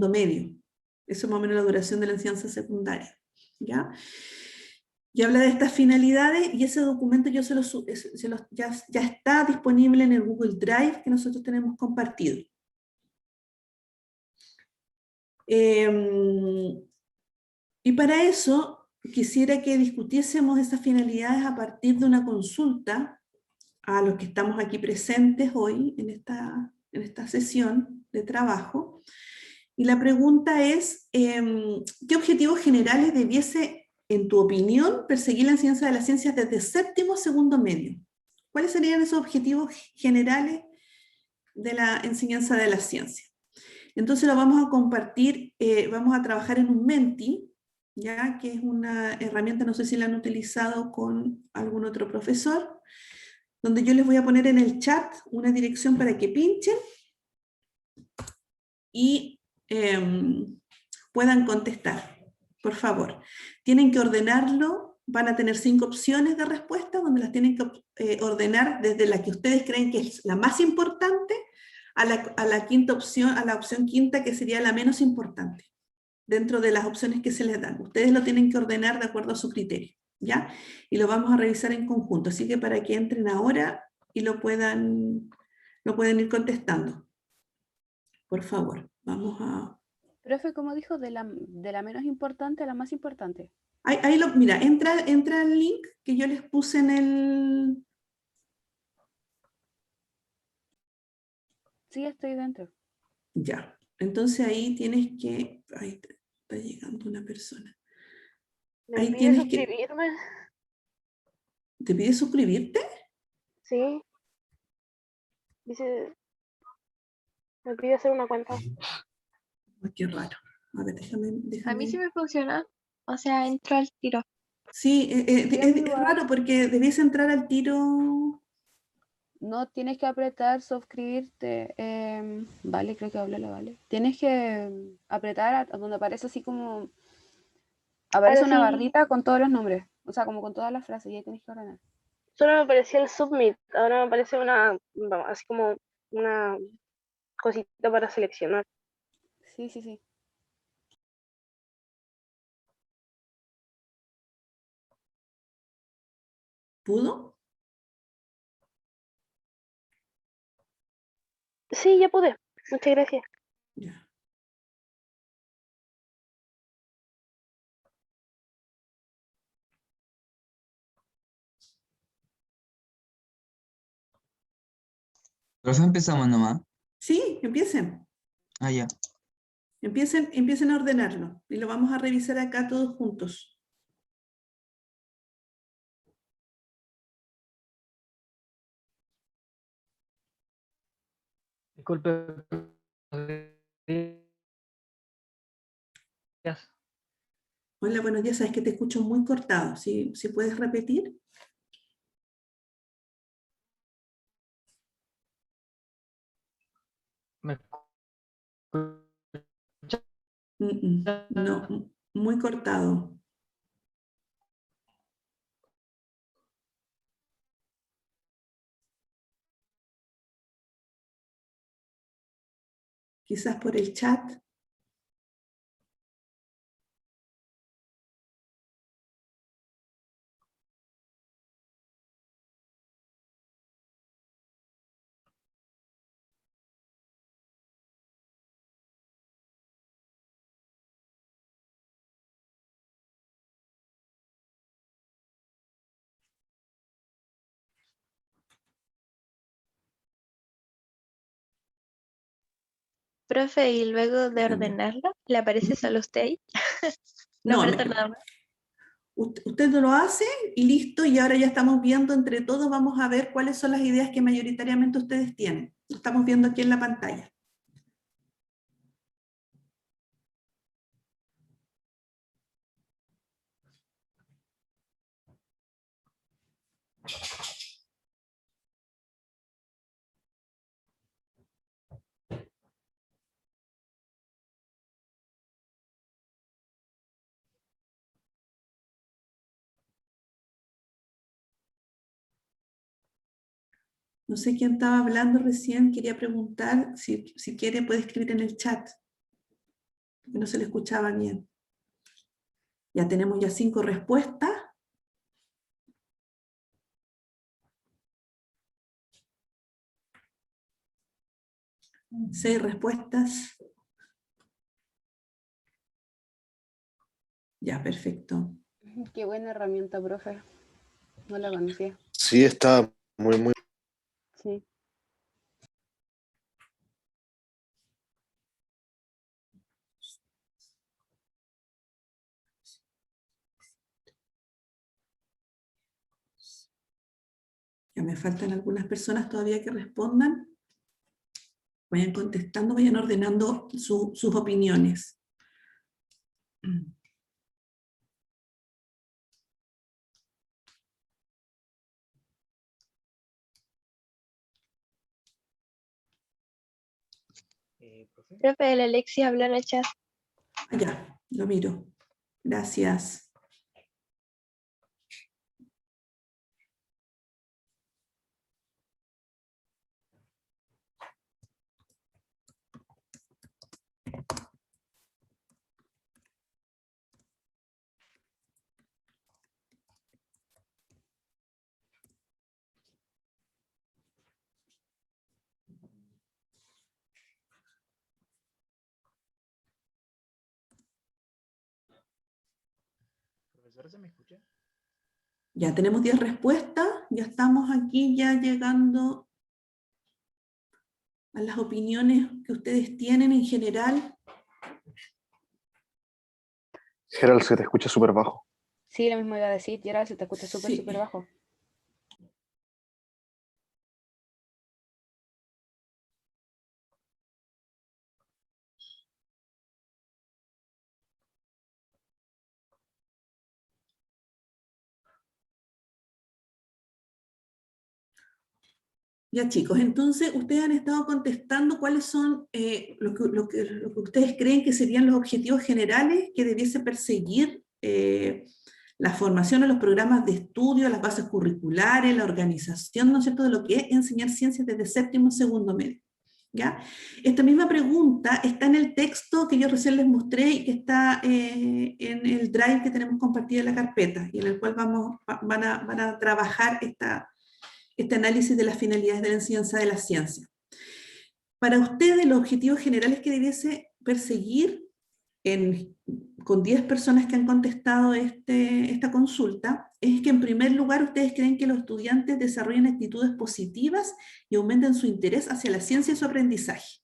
segundo medio. Eso es más o menos la duración de la enseñanza secundaria, ¿ya? Y habla de estas finalidades, y ese documento yo ya está disponible en el Google Drive que nosotros tenemos compartido. Y para eso quisiera que discutiésemos esas finalidades a partir de una consulta a los que estamos aquí presentes hoy en esta sesión de trabajo. Y la pregunta es, ¿qué objetivos generales debiese, en tu opinión, perseguir la enseñanza de las ciencias desde séptimo a segundo medio? ¿Cuáles serían esos objetivos generales de la enseñanza de las ciencias? Entonces lo vamos a compartir, vamos a trabajar en un Menti, ¿ya? Que es una herramienta, no sé si la han utilizado con algún otro profesor, donde yo les voy a poner en el chat una dirección para que pinchen y puedan contestar, por favor. Tienen que ordenarlo, van a tener 5 opciones de respuesta, donde las tienen que ordenar desde la que ustedes creen que es la más importante a la quinta opción, a la opción quinta, que sería la menos importante, dentro de las opciones que se les dan. Ustedes lo tienen que ordenar de acuerdo a su criterio, ¿ya? Y lo vamos a revisar en conjunto, así que para que entren ahora y lo pueden ir contestando. Por favor, vamos a... Profe, como dijo, de la menos importante a la más importante. Mira, entra el link que yo les puse en el... Sí, estoy dentro. Ya, entonces ahí tienes que... Ahí está llegando una persona. ¿Me Ahí pide tienes que... suscribirme? ¿Te pide suscribirte? Sí. Dice, me pide hacer una cuenta. Ay, qué raro. A ver, déjame... A mí sí me funciona. O sea, entro al tiro. Sí, Yo es igual. raro porque debiese entrar al tiro... No, tienes que apretar suscribirte. Vale, creo que habla la Vale. Tienes que apretar a donde aparece así como... Aparece Ahora una sí, barrita con todos los nombres. O sea, como con todas las frases. Y ahí tienes que ordenar. solo me aparecía el submit. Ahora me aparece así como una cosita para seleccionar. Sí, sí, sí. ¿Pudo? Sí, ya pude. Muchas gracias. Ya. Profe, empezamos nomás. Sí, empiecen. Ah, ya. Empiecen a ordenarlo y lo vamos a revisar acá todos juntos. Disculpe. Hola, buenos días. Sabes que te escucho muy cortado. Si puedes repetir. ¿Me escucha? No, muy cortado. Quizás por el chat. Profe, y luego de Dígame. ordenarlo, ¿le aparece solo a usted ahí? No No, aprieta nada más. usted lo hace y listo, y ahora ya estamos viendo entre todos, vamos a ver cuáles son las ideas que mayoritariamente ustedes tienen. Lo estamos viendo aquí en la pantalla. No sé quién estaba hablando recién, quería preguntar, si quiere puede escribir en el chat. que no se le escuchaba bien. Ya tenemos ya 5 respuestas. Seis respuestas. Ya, perfecto. Qué buena herramienta, profe. No la conocía. Sí, está muy. Sí. Ya me faltan algunas personas todavía que respondan. Vayan contestando, vayan ordenando sus opiniones. Profe, la Alexia habló en el chat. Ya, lo miro. Gracias. ¿Profesora, se me escucha? Ya tenemos 10 respuestas. Ya estamos aquí ya llegando a las opiniones que ustedes tienen en general. Gerald, se te escucha súper bajo. Sí, lo mismo iba a decir. Y ahora se te escucha súper, Sí. súper bajo. Ya chicos, entonces ustedes han estado contestando cuáles son lo que ustedes creen que serían los objetivos generales que debiese perseguir la formación en los programas de estudio, las bases curriculares, la organización, ¿no es cierto?, de lo que es enseñar ciencias desde séptimo, segundo medio. ¿Ya? Esta misma pregunta está en el texto que yo recién les mostré y que está en el drive que tenemos compartido en la carpeta y en el cual van a trabajar este análisis de las finalidades de la enseñanza de la ciencia. Para ustedes, los objetivos generales que debiese perseguir con 10 personas que han contestado esta consulta, es que en primer lugar ustedes creen que los estudiantes desarrollen actitudes positivas y aumenten su interés hacia la ciencia y su aprendizaje.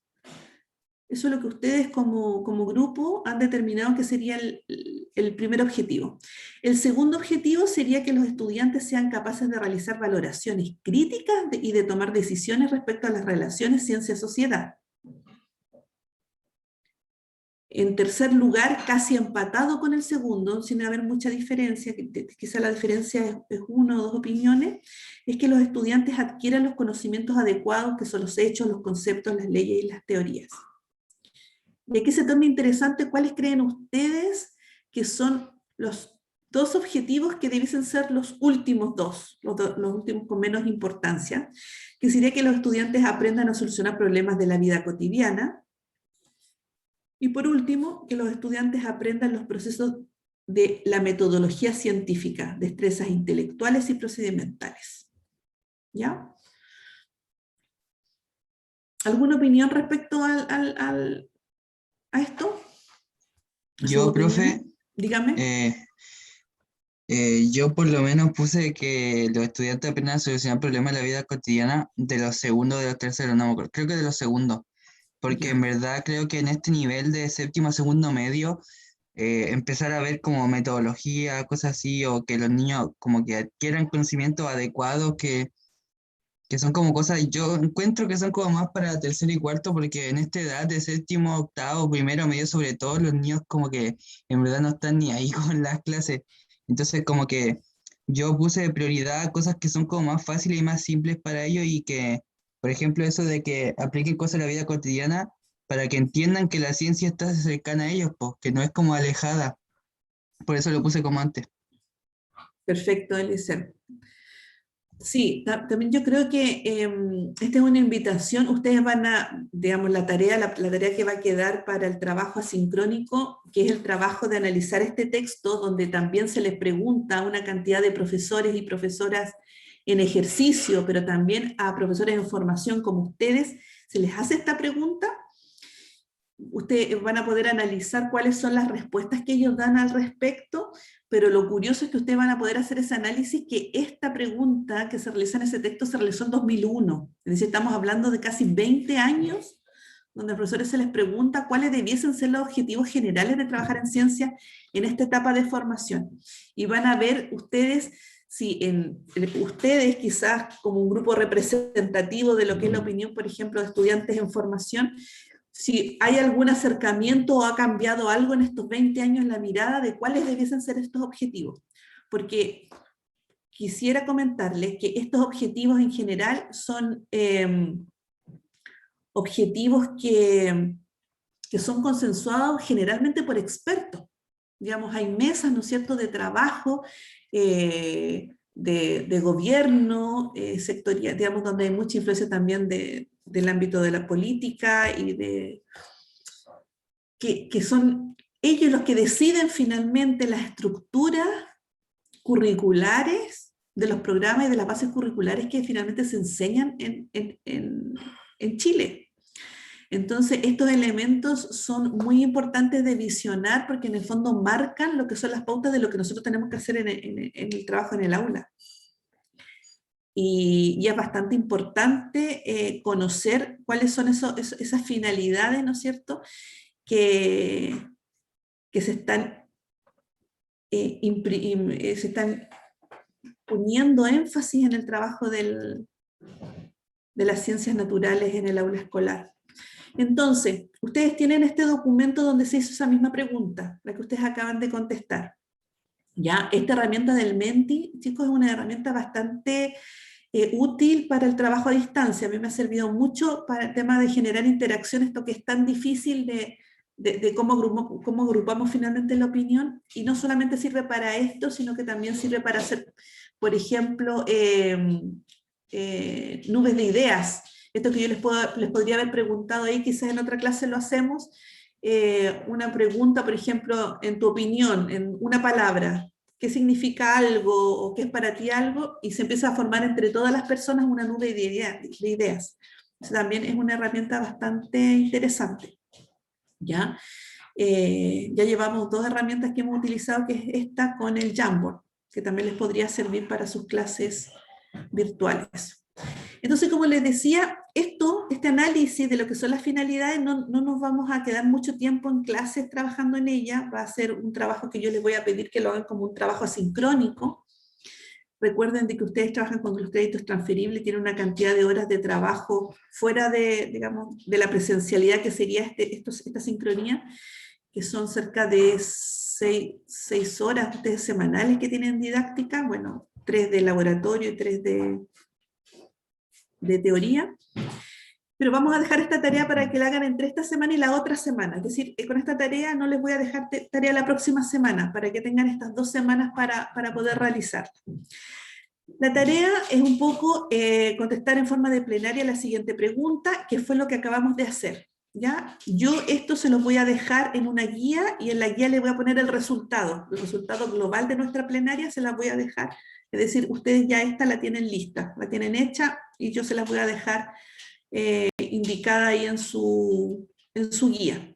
Eso es lo que ustedes como grupo han determinado que sería el primer objetivo. El segundo objetivo sería que los estudiantes sean capaces de realizar valoraciones críticas y de tomar decisiones respecto a las relaciones ciencia-sociedad. En tercer lugar, casi empatado con el segundo, sin haber mucha diferencia, quizá la diferencia es 1 o 2 opiniones, es que los estudiantes adquieran los conocimientos adecuados, que son los hechos, los conceptos, las leyes y las teorías. Y aquí se torna interesante cuáles creen ustedes que son los 2 objetivos que debiesen ser los últimos 2, los últimos con menos importancia, que sería que los estudiantes aprendan a solucionar problemas de la vida cotidiana. Y por último, que los estudiantes aprendan los procesos de la metodología científica, destrezas intelectuales y procedimentales. ¿Ya? ¿Alguna opinión respecto a esto? Yo, profe, Dígame. yo por lo menos puse que los estudiantes aprendan a solucionar problemas de la vida cotidiana de los segundos, de los terceros, no me acuerdo, creo que de los segundos, porque Ya. en verdad creo que en este nivel de séptimo a segundo medio, empezar a ver como metodología, cosas así, o que los niños como que adquieran conocimientos adecuados que son como cosas, yo encuentro que son como más para tercero y cuarto, porque en esta edad de séptimo, octavo, primero, medio, sobre todo, los niños como que en verdad no están ni ahí con las clases. Entonces como que yo puse de prioridad cosas que son como más fáciles y más simples para ellos y que, por ejemplo, eso de que apliquen cosas a la vida cotidiana para que entiendan que la ciencia está cercana a ellos, pues, que no es como alejada. Por eso lo puse como antes. Perfecto, Eliezer. Sí, también yo creo que esta es una invitación. Ustedes van a, digamos, la tarea que va a quedar para el trabajo asincrónico, que es el trabajo de analizar este texto, donde también se les pregunta a una cantidad de profesores y profesoras en ejercicio, pero también a profesores en formación como ustedes, se les hace esta pregunta. Ustedes van a poder analizar cuáles son las respuestas que ellos dan al respecto, pero lo curioso es que ustedes van a poder hacer ese análisis que esta pregunta que se realiza en ese texto se realizó en 2001. Es decir, estamos hablando de casi 20 años, donde a los profesores se les pregunta cuáles debiesen ser los objetivos generales de trabajar en ciencia en esta etapa de formación. Y van a ver ustedes si ustedes quizás como un grupo representativo de lo que es la opinión, por ejemplo, de estudiantes en formación, si hay algún acercamiento o ha cambiado algo en estos 20 años la mirada de cuáles debiesen ser estos objetivos. Porque quisiera comentarles que estos objetivos en general son objetivos que son consensuados generalmente por expertos. Digamos, hay mesas, ¿no es cierto?, de trabajo, de gobierno, sectorial, digamos, donde hay mucha influencia también del ámbito de la política y que son ellos los que deciden finalmente las estructuras curriculares de los programas y de las bases curriculares que finalmente se enseñan en Chile. Entonces, estos elementos son muy importantes de visionar porque en el fondo marcan lo que son las pautas de lo que nosotros tenemos que hacer en el trabajo en el aula. Y es bastante importante conocer cuáles son esas finalidades, ¿no es cierto?, que se están, se están poniendo énfasis en el trabajo de las ciencias naturales en el aula escolar. Entonces, ustedes tienen este documento donde se hizo esa misma pregunta, la que ustedes acaban de contestar. Ya, esta herramienta del Menti, chicos, es una herramienta bastante útil para el trabajo a distancia. A mí me ha servido mucho para el tema de generar interacción, esto que es tan difícil de cómo agrupamos finalmente la opinión, y no solamente sirve para esto, sino que también sirve para hacer, por ejemplo, nubes de ideas. Esto que yo les podría haber preguntado ahí, quizás en otra clase lo hacemos, una pregunta, por ejemplo, en tu opinión, en una palabra, ¿qué significa algo o qué es para ti algo? Y se empieza a formar entre todas las personas una nube de ideas. Eso también es una herramienta bastante interesante. ¿Ya? Ya llevamos 2 herramientas que hemos utilizado, que es esta con el Jamboard, que también les podría servir para sus clases virtuales. Entonces, como les decía, este análisis de lo que son las finalidades, no nos vamos a quedar mucho tiempo en clases trabajando en ella, va a ser un trabajo que yo les voy a pedir que lo hagan como un trabajo asincrónico. Recuerden de que ustedes trabajan con los créditos transferibles, tienen una cantidad de horas de trabajo fuera digamos, de la presencialidad que sería esta sincronía, que son cerca de 6 horas ustedes semanales que tienen didáctica, bueno, 3 de laboratorio y 3 de teoría. Pero vamos a dejar esta tarea para que la hagan entre esta semana y la otra semana. Es decir, con esta tarea no les voy a dejar tarea la próxima semana, para que tengan estas 2 semanas para poder realizarla. La tarea es un poco contestar en forma de plenaria la siguiente pregunta, que fue lo que acabamos de hacer. ¿Ya? Yo esto se los voy a dejar en una guía, y en la guía les voy a poner el resultado global de nuestra plenaria se las voy a dejar. Es decir, ustedes ya esta la tienen lista, la tienen hecha, y yo se las voy a dejar indicada ahí en su guía.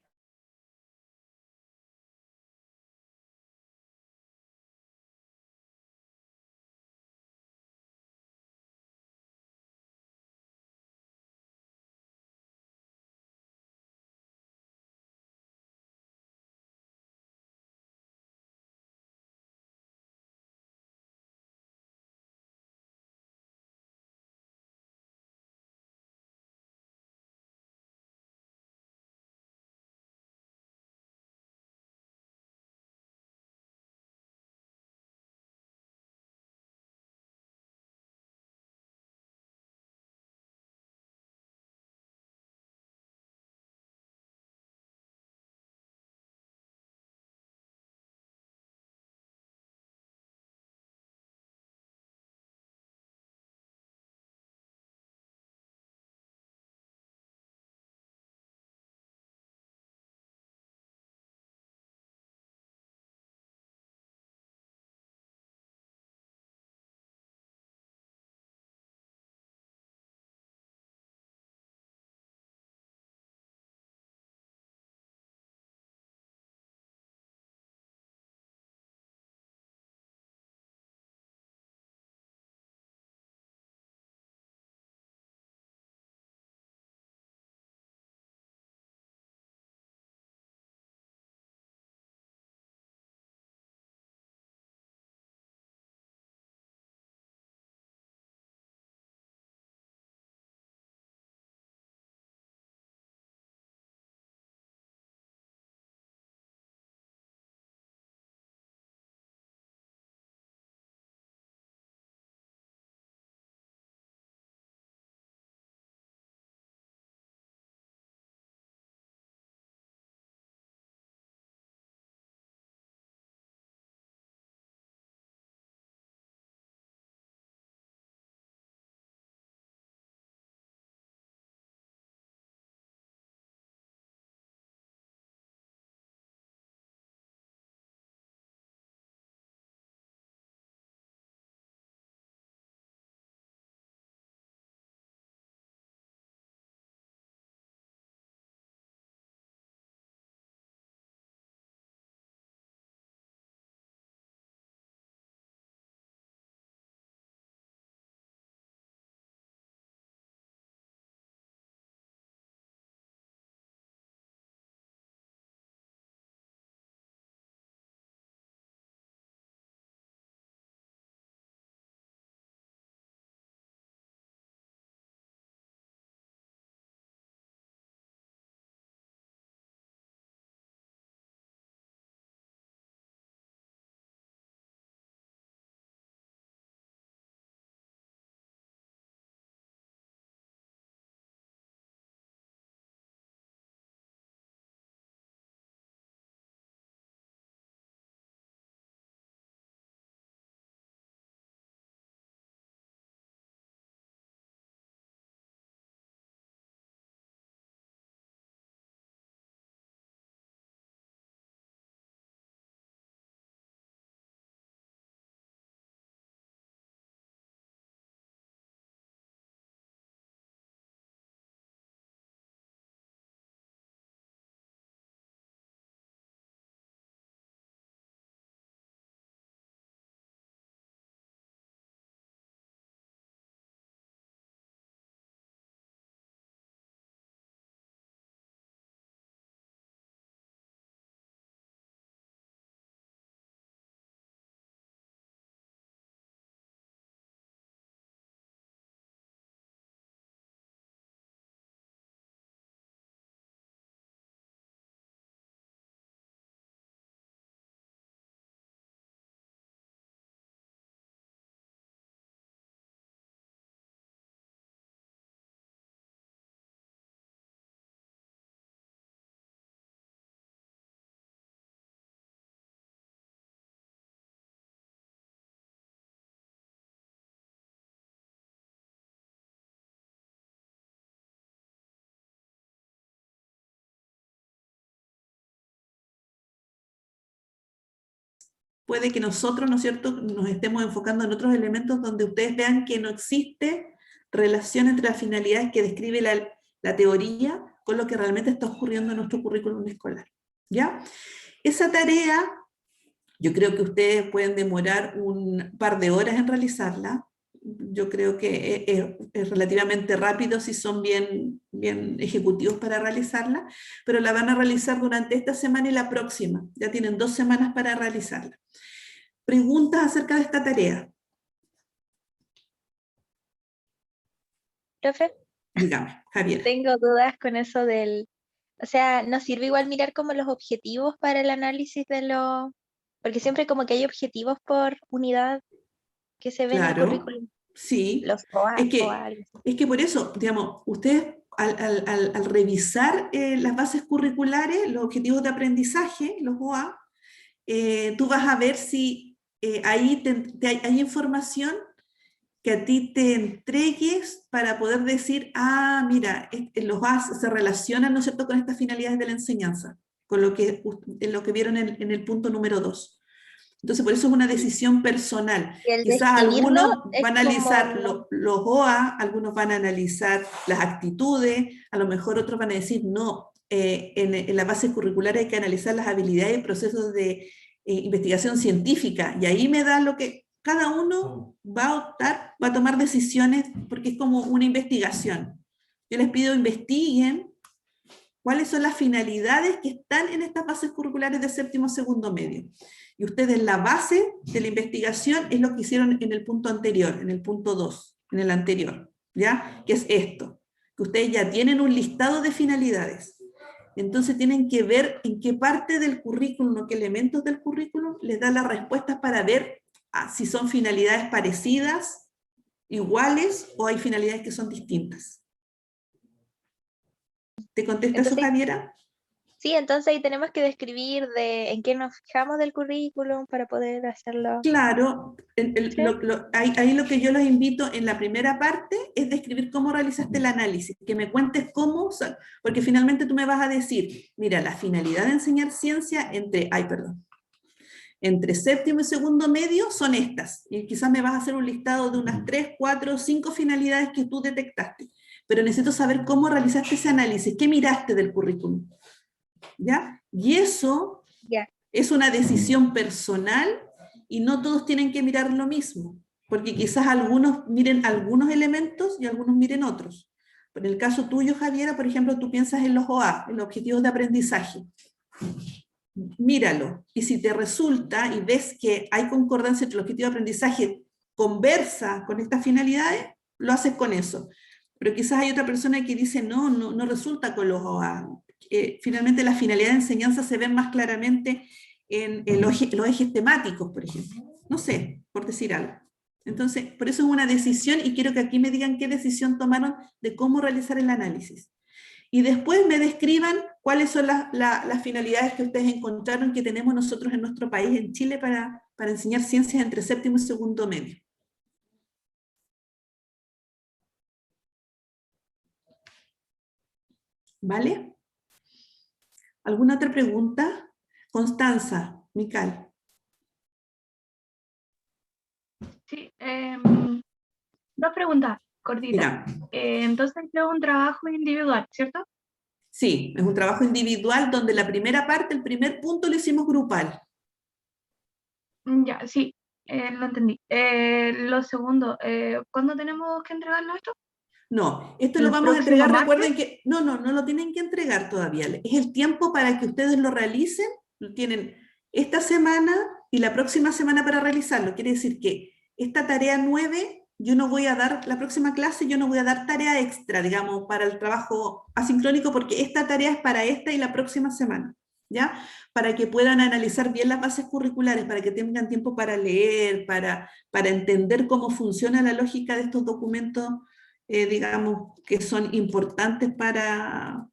puede que nosotros, ¿no es cierto?, nos estemos enfocando en otros elementos donde ustedes vean que no existe relación entre las finalidades que describe la teoría con lo que realmente está ocurriendo en nuestro currículum escolar, ¿ya? Esa tarea, yo creo que ustedes pueden demorar un par de horas en realizarla. Yo creo que es relativamente rápido si son bien ejecutivos para realizarla, pero la van a realizar durante esta semana y la próxima. Ya tienen 2 semanas para realizarla. ¿Preguntas acerca de esta tarea? Profe, Dígame, Javier. tengo dudas con eso del, o sea, ¿nos sirve igual mirar como los objetivos para el análisis de los, porque siempre como que hay objetivos por unidad que se ven en el Claro, currículum, sí. los OA Es o que, algo así. es que por eso, digamos, ustedes al revisar las bases curriculares, los objetivos de aprendizaje, los OA, tú vas a ver si ahí hay información que a ti te entregues para poder decir, ah, mira, los OA se relacionan, ¿no es cierto?, con estas finalidades de la enseñanza, con lo que vieron en el punto número 2. Entonces, por eso es una decisión personal. Y el Quizás describirlo algunos es van a analizar como, los OA, algunos van a analizar las actitudes, a lo mejor otros van a decir, no, en la base curricular hay que analizar las habilidades y procesos de investigación científica, y ahí me da lo que cada uno va a optar, va a tomar decisiones, porque es como una investigación. Yo les pido investiguen cuáles son las finalidades que están en estas bases curriculares de séptimo segundo medio. Y ustedes la base de la investigación es lo que hicieron en el punto anterior, en el punto 2, en el anterior, ¿ya? Que es esto, que ustedes ya tienen un listado de finalidades. Entonces tienen que ver en qué parte del currículum o qué elementos del currículum les da las respuestas para ver si son finalidades parecidas, iguales, o hay finalidades que son distintas. ¿Te contesta eso, entonces, Javiera? sí, entonces ahí tenemos que describir de en qué nos fijamos del currículum para poder hacerlo. Claro, ¿Sí? ahí lo que yo los invito en la primera parte es describir cómo realizaste el análisis, que me cuentes cómo, porque finalmente tú me vas a decir, mira, la finalidad de enseñar ciencia entre séptimo y segundo medio son estas, y quizás me vas a hacer un listado de unas 3, 4, 5 finalidades que tú detectaste, pero necesito saber cómo realizaste ese análisis, qué miraste del currículum, ¿ya? Y eso Ya. es una decisión personal y no todos tienen que mirar lo mismo, porque quizás algunos miren algunos elementos y algunos miren otros. En el caso tuyo, Javiera, por ejemplo, tú piensas en los OA, en los objetivos de aprendizaje. Míralo, y si te resulta y ves que hay concordancia entre el objetivo de aprendizaje, conversa con estas finalidades, lo haces con eso. Pero quizás hay otra persona que dice, no resulta con los OA. Finalmente las finalidades de enseñanza se ven más claramente en los ejes temáticos, por ejemplo. No sé, por decir algo. Entonces, por eso es una decisión, y quiero que aquí me digan qué decisión tomaron de cómo realizar el análisis. Y después me describan cuáles son las finalidades que ustedes encontraron que tenemos nosotros en nuestro país, en Chile, para enseñar ciencias entre séptimo y segundo medio. ¿Vale? ¿Alguna otra pregunta? Constanza, Mical. Sí, dos preguntas cortitas. Mira, Entonces es un trabajo individual, ¿cierto? sí, es un trabajo individual donde la primera parte, el primer punto lo hicimos grupal. Ya, sí, lo entendí. Lo segundo, ¿cuándo tenemos que entregarlo esto? No, esto lo ¿El vamos a próximo entregar, martes? recuerden que, no lo tienen que entregar todavía, es el tiempo para que ustedes lo realicen, tienen esta semana y la próxima semana para realizarlo, quiere decir que esta tarea 9, yo no voy a dar, la próxima clase yo no voy a dar tarea extra, digamos, para el trabajo asincrónico, porque esta tarea es para esta y la próxima semana, ¿ya? Para que puedan analizar bien las bases curriculares, para que tengan tiempo para leer, para entender cómo funciona la lógica de estos documentos, digamos, que son importantes para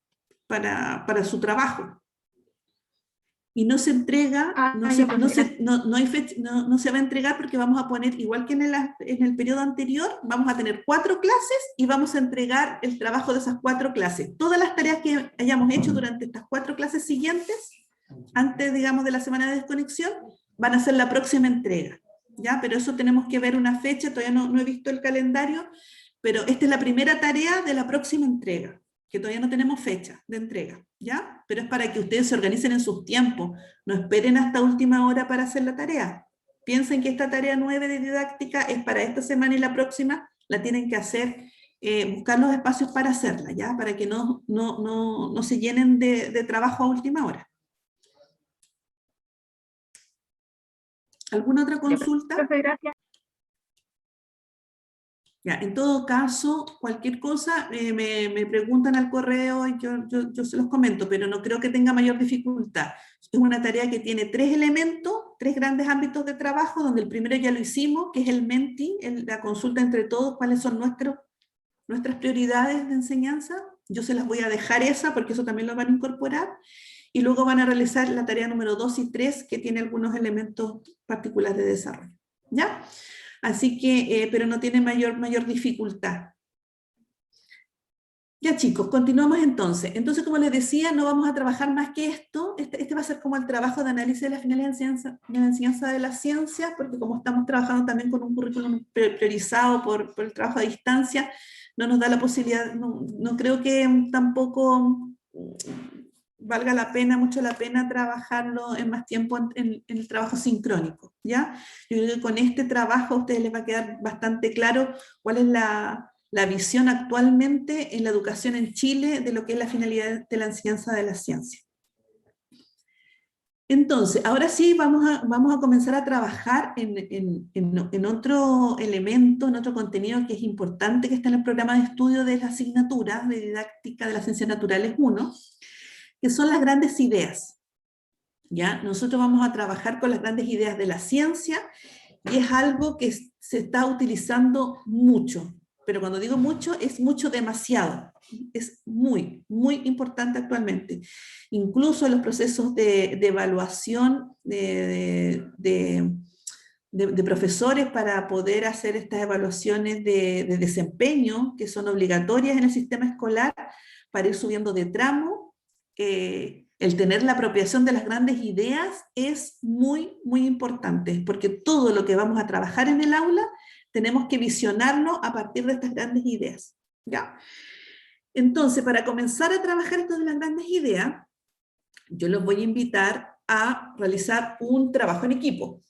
su trabajo. Y no se entrega, no se va a entregar porque vamos a poner, igual que en el periodo anterior, vamos a tener 4 clases y vamos a entregar el trabajo de esas 4 clases. Todas las tareas que hayamos hecho durante estas 4 clases siguientes, antes, digamos, de la semana de desconexión, van a ser la próxima entrega, ¿ya? Pero eso tenemos que ver una fecha, todavía no he visto el calendario, pero esta es la primera tarea de la próxima entrega, que todavía no tenemos fecha de entrega, ¿ya? Pero es para que ustedes se organicen en sus tiempos, no esperen hasta última hora para hacer la tarea. Piensen que esta tarea 9 de didáctica es para esta semana y la próxima la tienen que hacer, buscar los espacios para hacerla, ¿ya? Para que no se llenen de trabajo a última hora. ¿Alguna otra consulta? Profe, gracias. Ya, en todo caso, cualquier cosa me preguntan al correo y yo se los comento, pero no creo que tenga mayor dificultad. Es una tarea que tiene 3 elementos, 3 grandes ámbitos de trabajo, donde el primero ya lo hicimos, que es el Menti, la consulta entre todos, cuáles son nuestras prioridades de enseñanza. Yo se las voy a dejar esa, porque eso también lo van a incorporar. Y luego van a realizar la tarea número 2 y 3, que tiene algunos elementos particulares de desarrollo. ¿Ya? Así que, pero no tiene mayor dificultad. Ya chicos, continuamos entonces. Entonces, como les decía, no vamos a trabajar más que esto. Este va a ser como el trabajo de análisis de la finalidad de la enseñanza de las ciencias, porque como estamos trabajando también con un currículum priorizado por el trabajo a distancia, no nos da la posibilidad, no creo que tampoco valga mucho la pena trabajarlo en más tiempo en el trabajo sincrónico, ¿ya? Yo creo que con este trabajo a ustedes les va a quedar bastante claro cuál es la visión actualmente en la educación en Chile de lo que es la finalidad de la enseñanza de la ciencia. Entonces, ahora sí vamos a comenzar a trabajar en otro elemento, en otro contenido que es importante, que está en el programa de estudio de la asignatura de didáctica de las ciencias naturales 1, que son las grandes ideas. ¿Ya? Nosotros vamos a trabajar con las grandes ideas de la ciencia, y es algo que se está utilizando mucho. Pero cuando digo mucho, es mucho demasiado. Es muy, muy importante actualmente. Incluso en los procesos de evaluación de profesores para poder hacer estas evaluaciones de desempeño, que son obligatorias en el sistema escolar, para ir subiendo de tramo. El tener la apropiación de las grandes ideas es muy, muy importante, porque todo lo que vamos a trabajar en el aula tenemos que visionarlo a partir de estas grandes ideas, ¿ya? Entonces, para comenzar a trabajar esto de las grandes ideas, yo los voy a invitar a realizar un trabajo en equipo.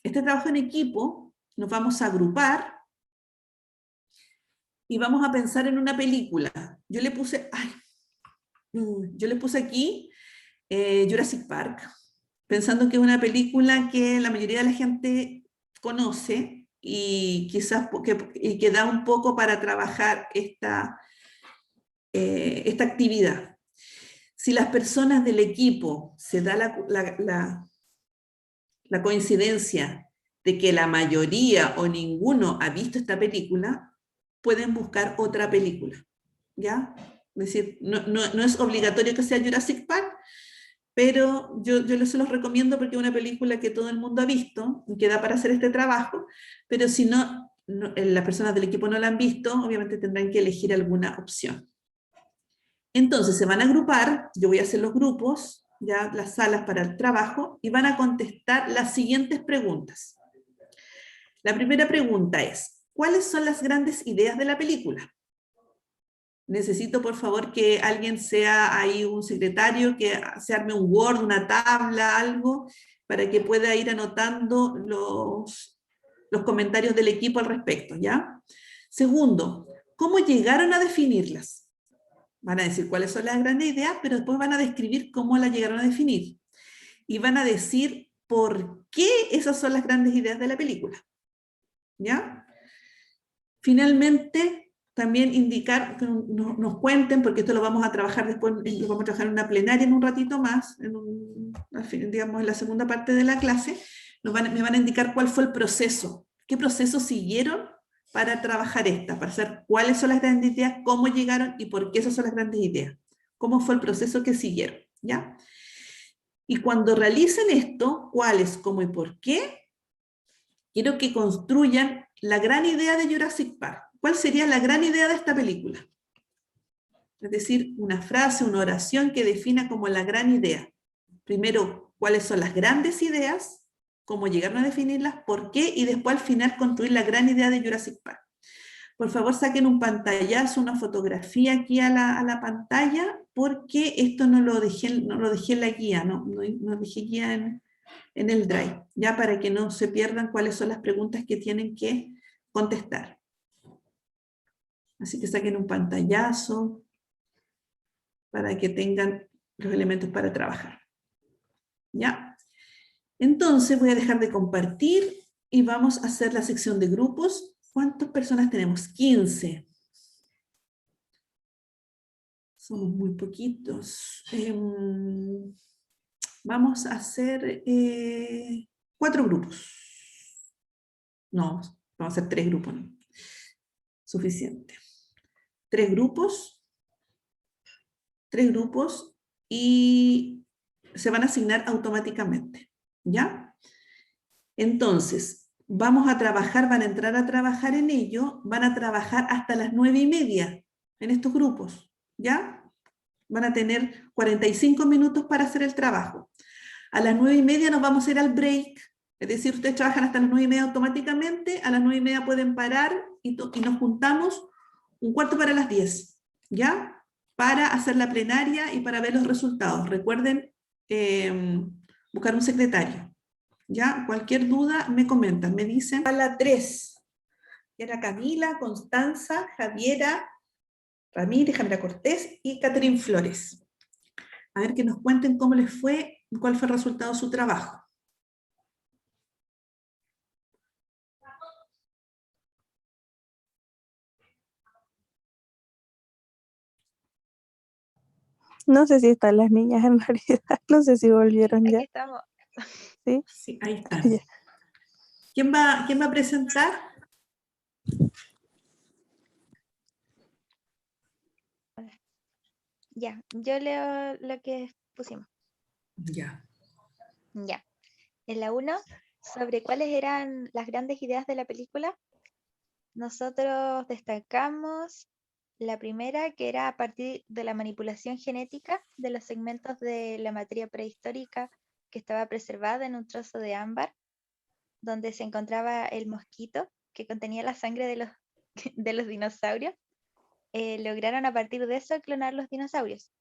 Este trabajo en equipo nos vamos a agrupar y vamos a pensar en una película. Yo le puse aquí Jurassic Park, pensando que es una película que la mayoría de la gente conoce, y quizás que da un poco para trabajar esta actividad. Si las personas del equipo se da la coincidencia de que la mayoría o ninguno ha visto esta película, pueden buscar otra película, ¿ya? Es decir, no es obligatorio que sea Jurassic Park, pero yo se los recomiendo porque es una película que todo el mundo ha visto, y que da para hacer este trabajo, pero si las personas del equipo no la han visto, obviamente tendrán que elegir alguna opción. Entonces se van a agrupar, yo voy a hacer los grupos, ya las salas para el trabajo, y van a contestar las siguientes preguntas. La primera pregunta es, ¿cuáles son las grandes ideas de la película? Necesito, por favor, que alguien sea ahí un secretario, que se arme un Word, una tabla, algo, para que pueda ir anotando los comentarios del equipo al respecto, ¿ya? Segundo, ¿cómo llegaron a definirlas? Van a decir cuáles son las grandes ideas, pero después van a describir cómo las llegaron a definir. Y van a decir por qué esas son las grandes ideas de la película, ¿ya? Finalmente, también indicar, que nos cuenten, porque esto lo vamos a trabajar después, lo vamos a trabajar en una plenaria en un ratito más, digamos en la segunda parte de la clase, me van a indicar cuál fue el proceso, qué proceso siguieron para trabajar para saber cuáles son las grandes ideas, cómo llegaron y por qué esas son las grandes ideas, cómo fue el proceso que siguieron, ¿ya? Y cuando realicen esto, cuáles, cómo y por qué, quiero que construyan la gran idea de Jurassic Park. ¿Cuál sería la gran idea de esta película? Es decir, una frase, una oración que defina como la gran idea. Primero, ¿cuáles son las grandes ideas? cómo llegaron a definirlas, por qué, y después al final construir la gran idea de Jurassic Park. Por favor, saquen un pantallazo, una fotografía aquí a la pantalla, porque esto no lo dejé en la guía, no dejé guía en el Drive, ya para que no se pierdan cuáles son las preguntas que tienen que contestar. Así que saquen un pantallazo para que tengan los elementos para trabajar. ¿Ya? Entonces voy a dejar de compartir y vamos a hacer la sección de grupos. ¿Cuántas personas tenemos? 15. Somos muy poquitos. Vamos a hacer 4 grupos. No, vamos a hacer 3 grupos. ¿No? Suficiente. 3 grupos. 3 grupos y se van a asignar automáticamente. ¿Ya? Entonces, vamos a trabajar, van a entrar a trabajar en ello, van a trabajar hasta las 9:30 en estos grupos, ¿ya? Van a tener 45 minutos para hacer el trabajo. A las 9:30 nos vamos a ir al break, es decir, ustedes trabajan hasta las 9:30 automáticamente, a las 9:30 pueden parar y nos juntamos 9:15, ¿ya? Para hacer la plenaria y para ver los resultados. Recuerden buscar un secretario. ¿Ya? Cualquier duda me comentan, me dicen. A la 3, era Camila, Constanza, Javiera, Ramírez, Javiera Cortés y Catherine Flores. A ver que nos cuenten cómo les fue y cuál fue el resultado de su trabajo. No sé si están las niñas en realidad, no sé si volvieron ya. Aquí estamos. ¿Sí? Sí, ahí están. Ya. ¿Quién va a presentar? Ya, yo leo lo que pusimos. Ya. Ya. En la 1, sobre cuáles eran las grandes ideas de la película, nosotros destacamos la primera, que era a partir de la manipulación genética de los segmentos de la materia prehistórica que estaba preservada en un trozo de ámbar, donde se encontraba el mosquito que contenía la sangre de los, de los dinosaurios. Lograron a partir de eso clonar los dinosaurios.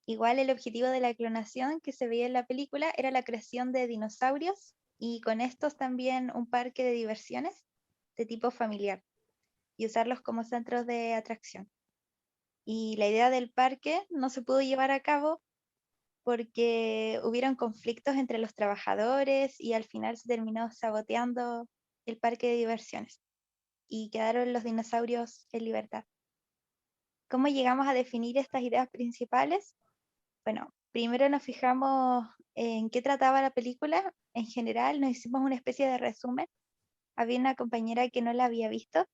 Igual el objetivo de la clonación que se veía en la película era la creación de dinosaurios y con estos también un parque de diversiones de tipo familiar y usarlos como centros de atracción. Y la idea del parque no se pudo llevar a cabo porque hubieron conflictos entre los trabajadores y al final se terminó saboteando el parque de diversiones y quedaron los dinosaurios en libertad. ¿Cómo llegamos a definir estas ideas principales? Bueno, primero nos fijamos en qué trataba la película. En general nos hicimos una especie de resumen. Había una compañera que no la había visto,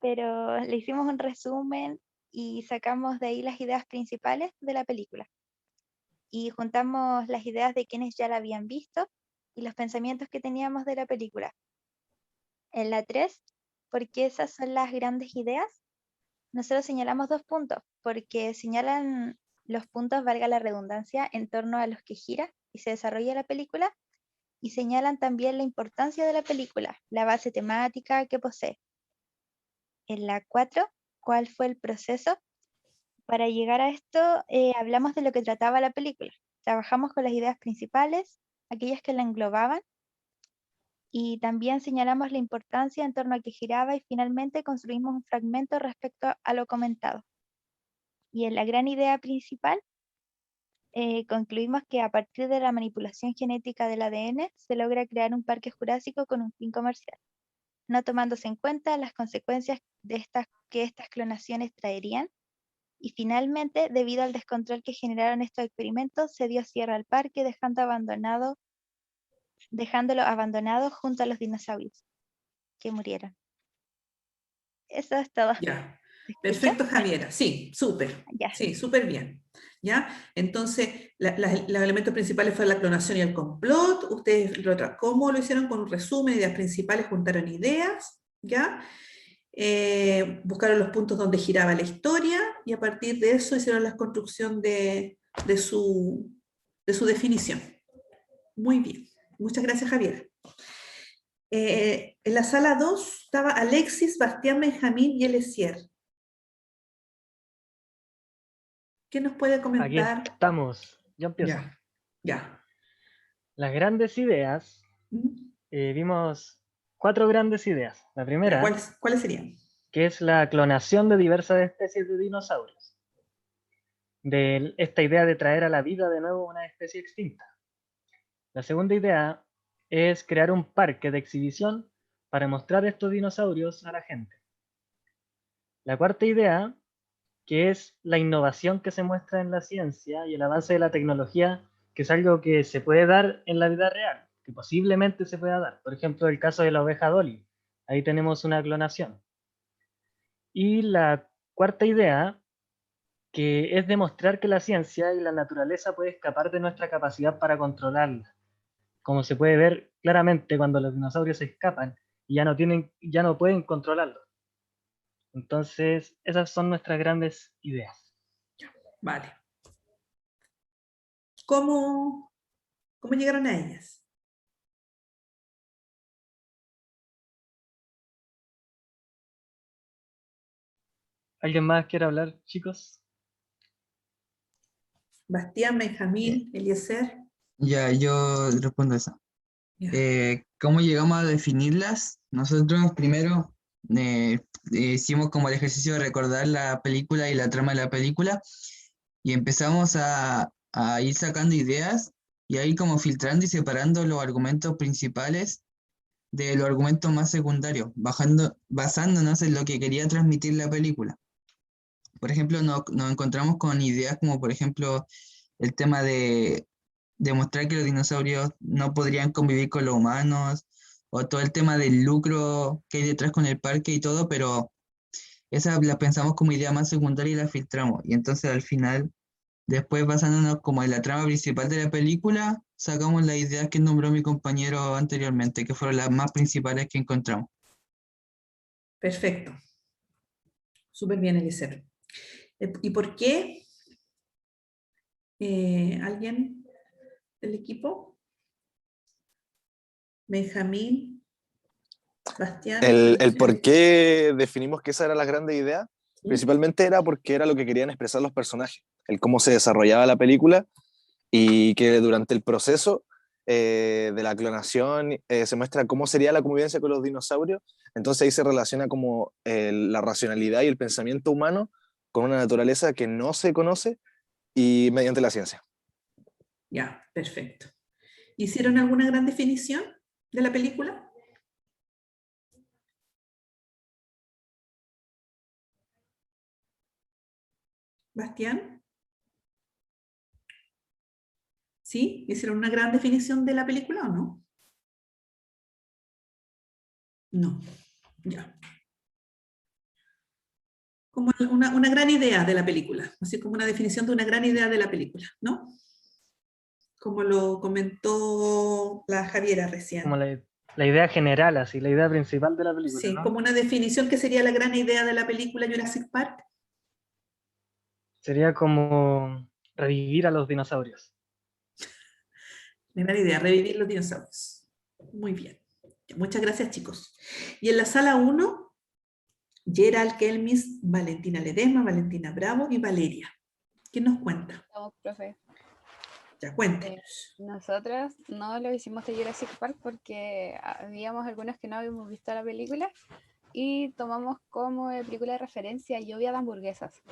pero le hicimos un resumen y sacamos de ahí las ideas principales de la película. Y juntamos las ideas de quienes ya la habían visto y los pensamientos que teníamos de la película. En la 3, porque esas son las grandes ideas, nosotros señalamos 2 puntos, porque señalan los puntos, valga la redundancia, en torno a los que gira y se desarrolla la película, y señalan también la importancia de la película, la base temática que posee. En la 4, ¿cuál fue el proceso? Para llegar a esto, hablamos de lo que trataba la película. Trabajamos con las ideas principales, aquellas que la englobaban, y también señalamos la importancia en torno a que giraba y finalmente construimos un fragmento respecto a lo comentado. Y en la gran idea principal, concluimos que a partir de la manipulación genética del ADN se logra crear un parque jurásico con un fin comercial, no tomándose en cuenta las consecuencias que estas clonaciones traerían. Y finalmente, debido al descontrol que generaron estos experimentos, se dio cierre al parque, dejándolo abandonado junto a los dinosaurios que murieron. Eso es todo. Ya. ¿Se escucha? Perfecto, Javiera. Sí, súper. Ya. Sí, súper bien. ¿Ya? Entonces, los elementos principales fueron la clonación y el complot. Ustedes, ¿cómo lo hicieron? Con un resumen, ideas principales, juntaron ideas, ¿ya? Buscaron los puntos donde giraba la historia y a partir de eso hicieron la construcción de su definición. Muy bien. Muchas gracias, Javier. En la sala 2 estaba Alexis, Bastián, Benjamín y Eliezer. ¿Qué nos puede Aquí comentar? estamos. Yo empiezo. Ya. Las grandes ideas. ¿Mm? Vimos 4 grandes ideas. La Ya, primera, ¿cuáles serían? que es la clonación de diversas especies de dinosaurios. De esta idea de traer a la vida de nuevo una especie extinta. La segunda idea es crear un parque de exhibición para mostrar estos dinosaurios a la gente. La cuarta idea, que es la innovación que se muestra en la ciencia y el avance de la tecnología, que es algo que se puede dar en la vida real, que posiblemente se pueda dar. Por ejemplo, el caso de la oveja Dolly. Ahí tenemos una clonación. Y la cuarta idea, que es demostrar que la ciencia y la naturaleza puede escapar de nuestra capacidad para controlarla. Como se puede ver claramente cuando los dinosaurios se escapan y ya no pueden controlarlo. Entonces, esas son nuestras grandes ideas. Vale. ¿Cómo llegaron a ellas? ¿Alguien más quiere hablar, chicos? Bastián, Benjamín, Eliezer. Ya, yo respondo eso. Ya. ¿Cómo llegamos a definirlas? Nosotros primero hicimos como el ejercicio de recordar la película y la trama de la película y empezamos a ir sacando ideas y ahí como filtrando y separando los argumentos principales de los argumentos más secundarios, basándonos en lo que quería transmitir la película. Por ejemplo, nos encontramos con ideas como, por ejemplo, el tema de demostrar que los dinosaurios no podrían convivir con los humanos, o todo el tema del lucro que hay detrás con el parque y todo, pero esas las pensamos como idea más secundaria y las filtramos. Y entonces al final, después basándonos como en la trama principal de la película, sacamos las ideas que nombró mi compañero anteriormente, que fueron las más principales que encontramos. Perfecto. Súper bien, Eliezer. ¿Y por qué? ¿Alguien del equipo? Benjamín, Bastián. El por qué definimos que esa era la grande idea, ¿Mm? principalmente era porque era lo que querían expresar los personajes, el cómo se desarrollaba la película y que durante el proceso de la clonación se muestra cómo sería la convivencia con los dinosaurios, entonces ahí se relaciona como la racionalidad y el pensamiento humano con una naturaleza que no se conoce y mediante la ciencia. Ya, perfecto. ¿Hicieron alguna gran definición de la película? Bastián. ¿Sí? ¿Hicieron una gran definición de la película o no? No, ya. Como una gran idea de la película, así como una definición de una gran idea de la película, ¿no? Como lo comentó la Javiera recién. Como la idea general, así, la idea principal de la película, Sí, ¿no? como una definición que sería la gran idea de la película Jurassic Park. Sería como revivir a los dinosaurios. La gran idea, revivir los dinosaurios. Muy bien. Muchas gracias, chicos. Y en la sala 1, Gerald, Kelmis, Valentina Ledesma, Valentina Bravo y Valeria. ¿Quién nos cuenta? Vamos, profe. Ya, cuéntenos. Nosotras no lo hicimos de Jurassic Park porque habíamos algunos que no habíamos visto la película y tomamos como película de referencia Lluvia de hamburguesas.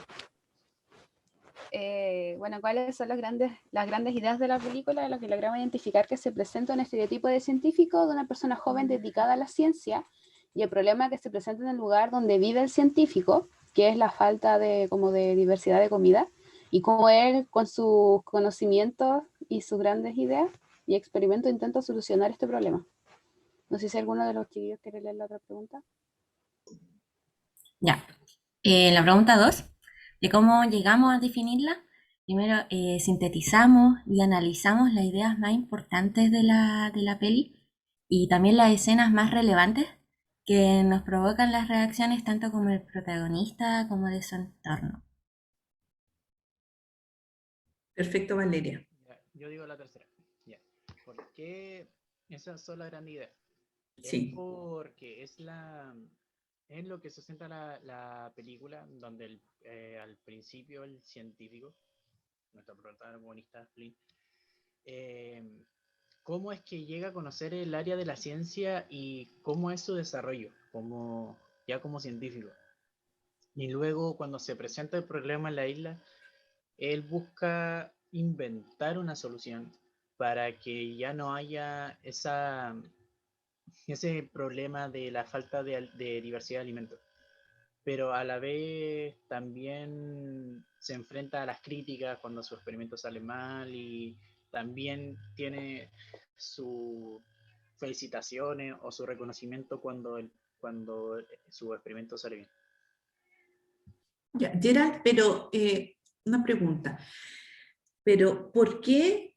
Bueno, ¿cuáles son las grandes ideas de la película? Lo que logramos identificar que se presenta un estereotipo de científico de una persona joven dedicada a la ciencia y el problema que se presenta en el lugar donde vive el científico, que es la falta de diversidad de comida, y cómo él, con sus conocimientos y sus grandes ideas y experimentos, intenta solucionar este problema. No sé si alguno de los chiquillos quiere leer la otra pregunta. Ya. La pregunta 2, de cómo llegamos a definirla. Primero, sintetizamos y analizamos las ideas más importantes de la peli y también las escenas más relevantes que nos provocan las reacciones tanto como el protagonista como de su entorno. Perfecto, Valeria. Ya, yo digo la tercera. Ya. ¿Por qué Esa sola gran idea. Sí. Es porque es lo que se centra la película, donde al principio el científico, nuestro protagonista Flynn, cómo es que llega a conocer el área de la ciencia y cómo es su desarrollo ya como científico. Y luego cuando se presenta el problema en la isla, él busca inventar una solución para que ya no haya ese problema de la falta de diversidad de alimentos. Pero a la vez también se enfrenta a las críticas cuando su experimento sale mal y también tiene sus felicitaciones o su reconocimiento cuando su experimento sale bien. Ya, Gerald, pero una pregunta. Pero ¿por qué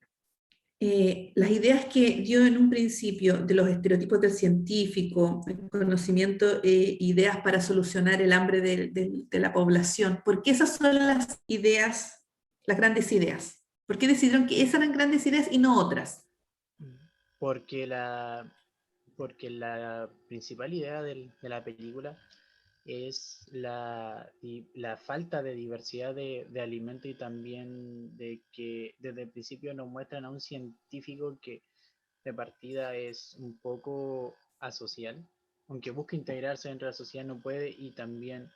las ideas que dio en un principio de los estereotipos del científico, el conocimiento, ideas para solucionar el hambre de la población, ¿por qué esas son las ideas, las grandes ideas? ¿Por qué decidieron que esas eran grandes ideas y no otras? Porque la principal idea de la película es la falta de diversidad de alimento y también de que desde el principio nos muestran a un científico que de partida es un poco asocial, aunque busca integrarse dentro de la sociedad no puede, y también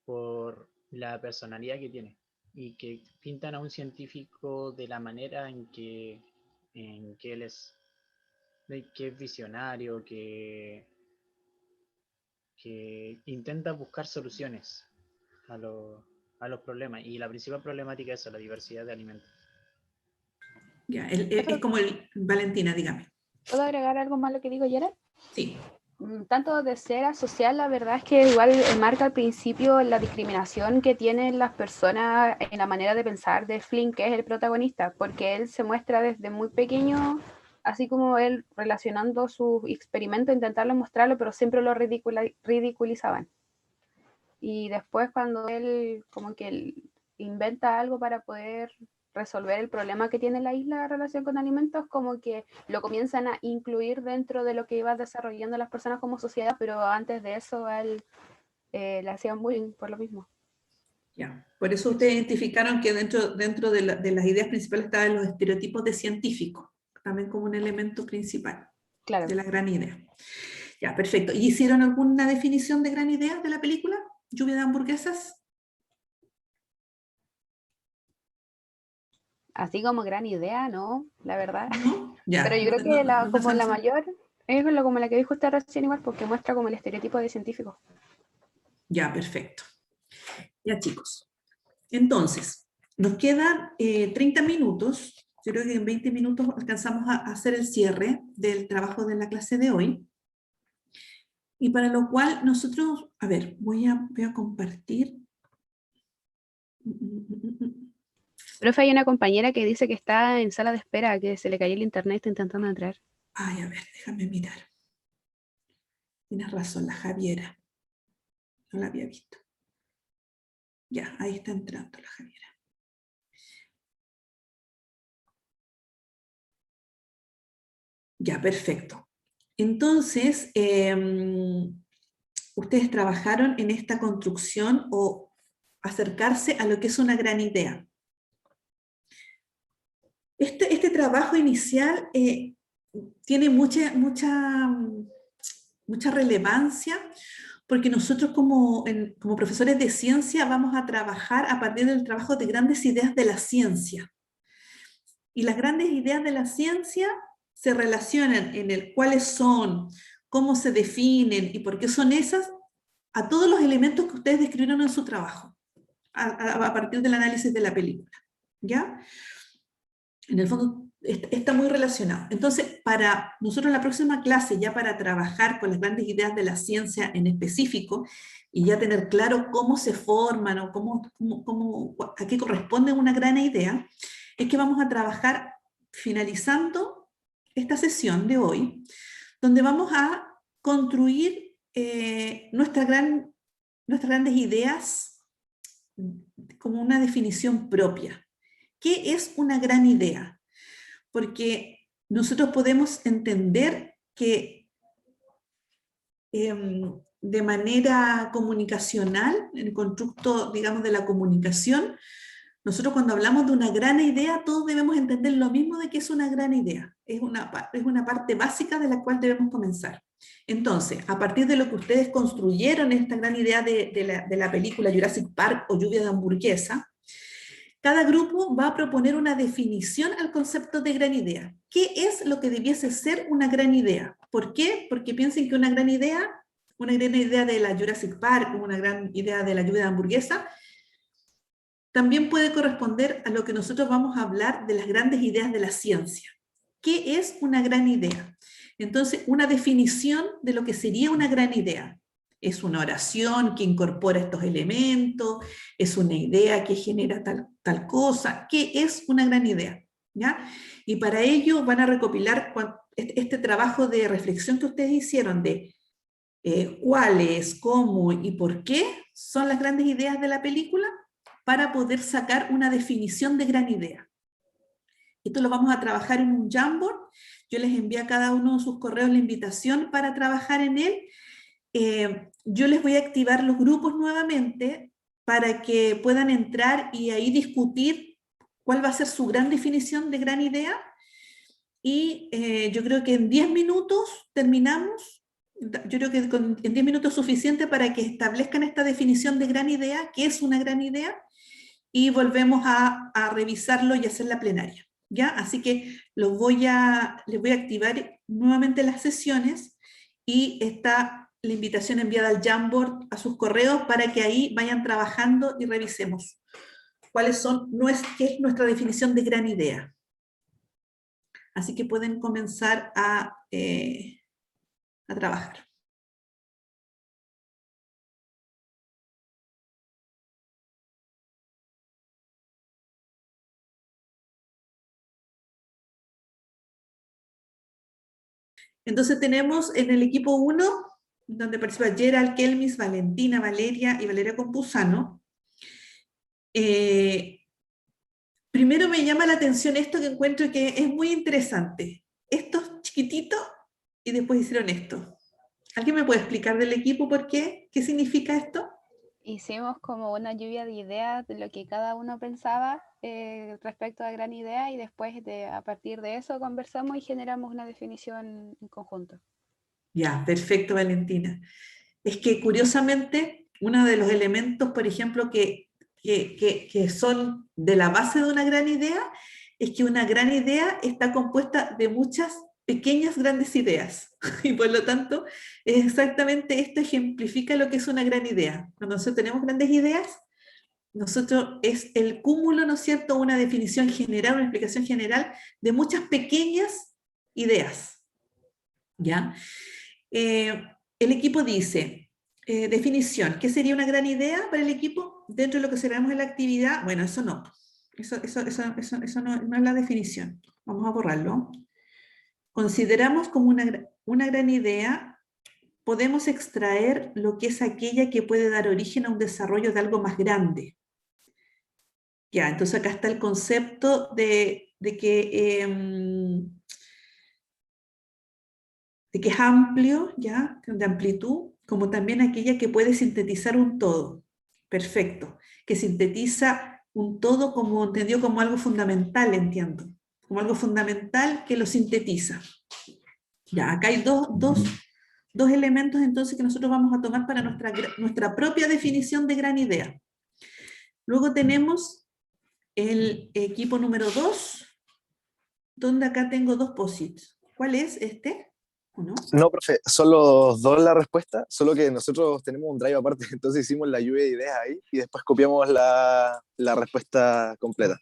por la personalidad que tiene y que pintan a un científico de la manera en que él es, que es visionario, que intenta buscar soluciones a los problemas, y la principal problemática es la diversidad de alimentos. Ya, es como Valentina, dígame. ¿Puedo agregar algo más a lo que digo, Gerald? Sí. Tanto de ser asocial, la verdad es que igual marca al principio la discriminación que tienen las personas en la manera de pensar de Flynn, que es el protagonista, porque él se muestra desde muy pequeño, así como él relacionando sus experimentos, intentarlo mostrarlo, pero siempre lo ridiculizaban. Y después cuando él como que él inventa algo para poder resolver el problema que tiene la isla en relación con alimentos, como que lo comienzan a incluir dentro de lo que iba desarrollando las personas como sociedad, pero antes de eso a él le hacían bullying por lo mismo. Ya. Por eso ustedes identificaron que dentro de las ideas principales estaban los estereotipos de científico, también como un elemento principal de la gran idea. Ya, perfecto. ¿Y hicieron alguna definición de gran idea de la película? ¿Lluvia de hamburguesas? Así como gran idea, ¿no? La verdad. ¿No? Ya. Pero yo creo que como la mayor es como la que dijo usted recién igual, porque muestra como el estereotipo de científico. Ya, perfecto. Ya, chicos. Entonces, nos quedan 30 minutos. Yo creo que en 20 minutos alcanzamos a hacer el cierre del trabajo de la clase de hoy. Y para lo cual nosotros, a ver, voy a compartir. Profe, hay una compañera que dice que está en sala de espera, que se le cayó el internet y está intentando entrar. Ay, a ver, déjame mirar. Tienes razón, la Javiera. No la había visto. Ya, ahí está entrando la Javiera. Ya, perfecto. Entonces, ustedes trabajaron en esta construcción o acercarse a lo que es una gran idea. Este trabajo inicial tiene mucha relevancia porque nosotros como profesores de ciencia vamos a trabajar a partir del trabajo de grandes ideas de la ciencia. Y las grandes ideas de la ciencia se relacionan en el cuáles son, cómo se definen y por qué son esas, a todos los elementos que ustedes describieron en su trabajo, a partir del análisis de la película. ¿Ya? En el fondo está muy relacionado. Entonces, para nosotros en la próxima clase, ya para trabajar con las grandes ideas de la ciencia en específico, y ya tener claro cómo se forman o a qué corresponde una gran idea, es que vamos a trabajar finalizando esta sesión de hoy, donde vamos a construir nuestras grandes ideas como una definición propia. ¿Qué es una gran idea? Porque nosotros podemos entender que de manera comunicacional, en el constructo, digamos, de la comunicación, nosotros cuando hablamos de una gran idea, todos debemos entender lo mismo de que es una gran idea. Es una parte básica de la cual debemos comenzar. Entonces, a partir de lo que ustedes construyeron esta gran idea de la película Jurassic Park o Lluvia de Hamburguesa, cada grupo va a proponer una definición al concepto de gran idea. ¿Qué es lo que debiese ser una gran idea? ¿Por qué? Porque piensen que una gran idea de la Jurassic Park, una gran idea de la Lluvia de Hamburguesa, también puede corresponder a lo que nosotros vamos a hablar de las grandes ideas de la ciencia. ¿Qué es una gran idea? Entonces, una definición de lo que sería una gran idea. Es una oración que incorpora estos elementos, es una idea que genera tal cosa. ¿Qué es una gran idea? ¿Ya? Y para ello van a recopilar este trabajo de reflexión que ustedes hicieron de cuáles, cómo y por qué son las grandes ideas de la película, para poder sacar una definición de gran idea. Esto lo vamos a trabajar en un Jamboard. Yo les envío a cada uno de sus correos la invitación para trabajar en él. Yo les voy a activar los grupos nuevamente para que puedan entrar y ahí discutir cuál va a ser su gran definición de gran idea. Y yo creo que en 10 minutos terminamos. Yo creo que en 10 minutos es suficiente para que establezcan esta definición de gran idea, qué es una gran idea, y volvemos a revisarlo y hacer la plenaria, ¿ya? Así que les voy a activar nuevamente las sesiones y está la invitación enviada al Jamboard a sus correos para que ahí vayan trabajando y revisemos qué es nuestra definición de gran idea. Así que pueden comenzar a trabajar. Entonces tenemos en el equipo 1, donde participa Gerald, Kelmis, Valentina, Valeria y Valeria Compuzano. Primero me llama la atención esto que encuentro que es muy interesante. Esto es chiquitito y después hicieron esto. ¿Alguien me puede explicar del equipo por qué? ¿Qué significa esto? Hicimos como una lluvia de ideas de lo que cada uno pensaba respecto a gran idea, y después a partir de eso conversamos y generamos una definición en conjunto. Ya, perfecto, Valentina. Es que curiosamente uno de los elementos, por ejemplo, que son de la base de una gran idea, es que una gran idea está compuesta de muchas pequeñas grandes ideas. Y por lo tanto, exactamente esto ejemplifica lo que es una gran idea. Cuando nosotros tenemos grandes ideas, nosotros es el cúmulo, ¿no es cierto?, una definición general, una explicación general de muchas pequeñas ideas. ¿Ya? El equipo dice, definición, ¿qué sería una gran idea para el equipo? Dentro de lo que observamos en la actividad, bueno, eso no. Eso no es la definición. Vamos a borrarlo. Consideramos como una gran idea, podemos extraer lo que es aquella que puede dar origen a un desarrollo de algo más grande. Ya, entonces acá está el concepto de que es amplio, ¿ya? De amplitud, como también aquella que puede sintetizar un todo. Perfecto. Que sintetiza un todo como entendido como algo fundamental, entiendo. Como algo fundamental que lo sintetiza. Ya, acá hay dos elementos entonces que nosotros vamos a tomar para nuestra propia definición de gran idea. Luego tenemos el equipo número 2, donde acá tengo 2 posits. ¿Cuál es este? ¿No? No, profe, son los dos la respuesta, solo que nosotros tenemos un drive aparte, entonces hicimos la lluvia de ideas ahí y después copiamos la respuesta completa.